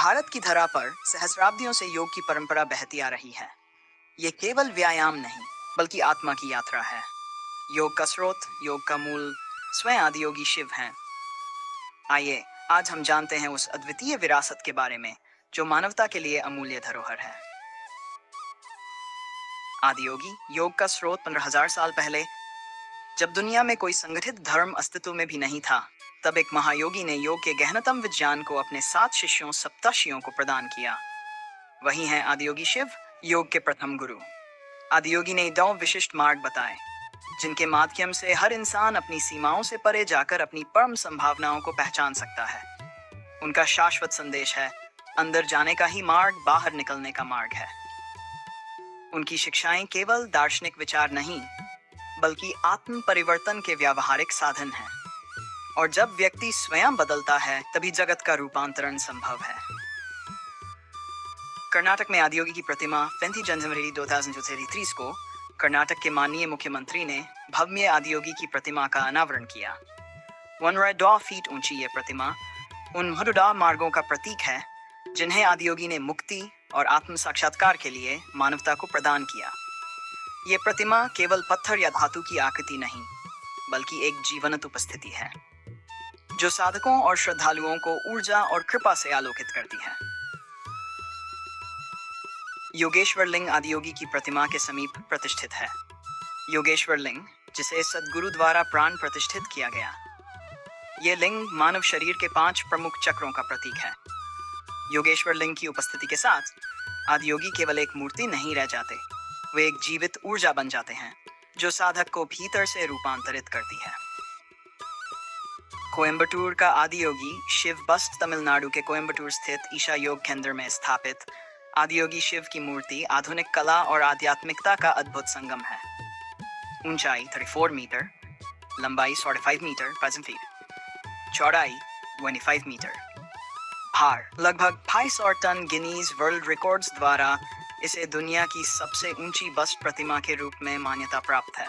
भारत की धरा पर सहस्राब्दियों से योग की परंपरा बहती आ रही है। ये केवल व्यायाम नहीं, बल्कि आत्मा की यात्रा है। योग का स्रोत, योग का मूल स्वयं आदियोगी शिव हैं। आइए आज हम जानते हैं उस अद्वितीय विरासत के बारे में जो मानवता के लिए अमूल्य धरोहर है। आदियोगी योग का स्रोत 15,000 साल पहले, जब दुनिया में कोई संगठित धर्म अस्तित्व में भी नहीं था, तब एक महायोगी ने योग के गहनतम विज्ञान को अपने 7 शिष्यों सप्तर्षियों को प्रदान किया। वही हैं आदियोगी शिव, योग के प्रथम गुरु। आदियोगी ने 9 विशिष्ट मार्ग बताए, जिनके माध्यम से हर इंसान अपनी सीमाओं से परे जाकर अपनी परम संभावनाओं को पहचान सकता है। उनका शाश्वत संदेश है, अंदर जाने का ही मार्ग बाहर निकलने का मार्ग है। उनकी शिक्षाएं केवल दार्शनिक विचार नहीं, बल्कि आत्म परिवर्तन के व्यावहारिक साधन हैं। और जब व्यक्ति स्वयं बदलता है, तभी जगत का रूपांतरण संभव है। कर्नाटक में आदियोगी की प्रतिमा 20 जनवरी 2023 को कर्नाटक के माननीय मुख्यमंत्री ने भव्य आदियोगी की प्रतिमा का अनावरण किया। 102 फीट ऊंची ये प्रतिमा उन मधुडा मार्गों का प्रतीक है, जिन्हें आदियोगी ने मुक्ति और आत्म साक्षात्कार के लिए मानवता को प्रदान किया। ये प्रतिमा केवल पत्थर या धातु की आकृति नहीं, बल्कि एक जीवंत उपस्थिति है, जो साधकों और श्रद्धालुओं को ऊर्जा और कृपा से आलोकित करती है। योगेश्वर लिंग आदियोगी की प्रतिमा के समीप प्रतिष्ठित है। योगेश्वर लिंग, जिसे सद्गुरु द्वारा प्राण प्रतिष्ठित किया गया, ये लिंग मानव शरीर के 5 प्रमुख चक्रों का प्रतीक है। योगेश्वर लिंग की उपस्थिति के साथ आदियोगी केवल एक मूर्ति नहीं रह जाते, वे एक जीवित ऊर्जा बन जाते हैं, जो साधक को भीतर से रूपांतरित करती है। कोयम्बटूर का आदियोगी शिव बस्ट तमिलनाडु के कोयम्बटूर स्थित ईशा योग केंद्र में स्थापित आदियोगी शिव की मूर्ति आधुनिक कला और आध्यात्मिकता का अद्भुत संगम है। ऊंचाई 34 मीटर, लंबाई 45 मीटर 5 फीट, चौड़ाई 25 मीटर, भार लगभग 250 टन। गिनीज वर्ल्ड रिकॉर्ड्स द्वारा इसे दुनिया की सबसे ऊंची बस्ट प्रतिमा के रूप में मान्यता प्राप्त है।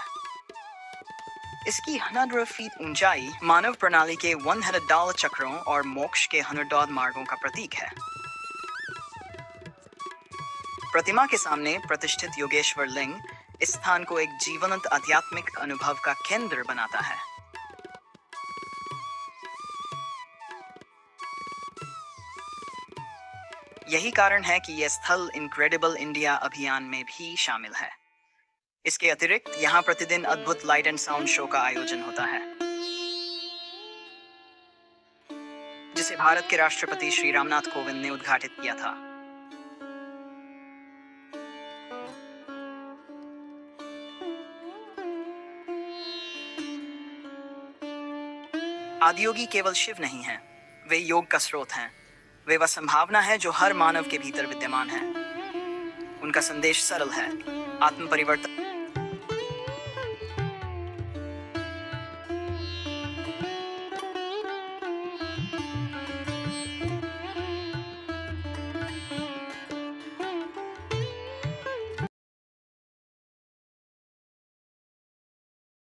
इसकी 100 फीट ऊंचाई मानव प्रणाली के 100 चक्रों और मोक्ष के 100 मार्गों का प्रतीक है। प्रतिमा के सामने प्रतिष्ठित योगेश्वर लिंग इस स्थान को एक जीवंत आध्यात्मिक अनुभव का केंद्र बनाता है। यही कारण है कि यह स्थल इनक्रेडिबल इंडिया अभियान में भी शामिल है। इसके अतिरिक्त यहाँ प्रतिदिन अद्भुत लाइट एंड साउंड शो का आयोजन होता है, जिसे भारत के राष्ट्रपति श्री रामनाथ कोविंद ने उद्घाटित किया था। आदियोगी केवल शिव नहीं हैं, वे योग का स्रोत हैं। वे वह संभावना है जो हर मानव के भीतर विद्यमान है। उनका संदेश सरल है, आत्म परिवर्तन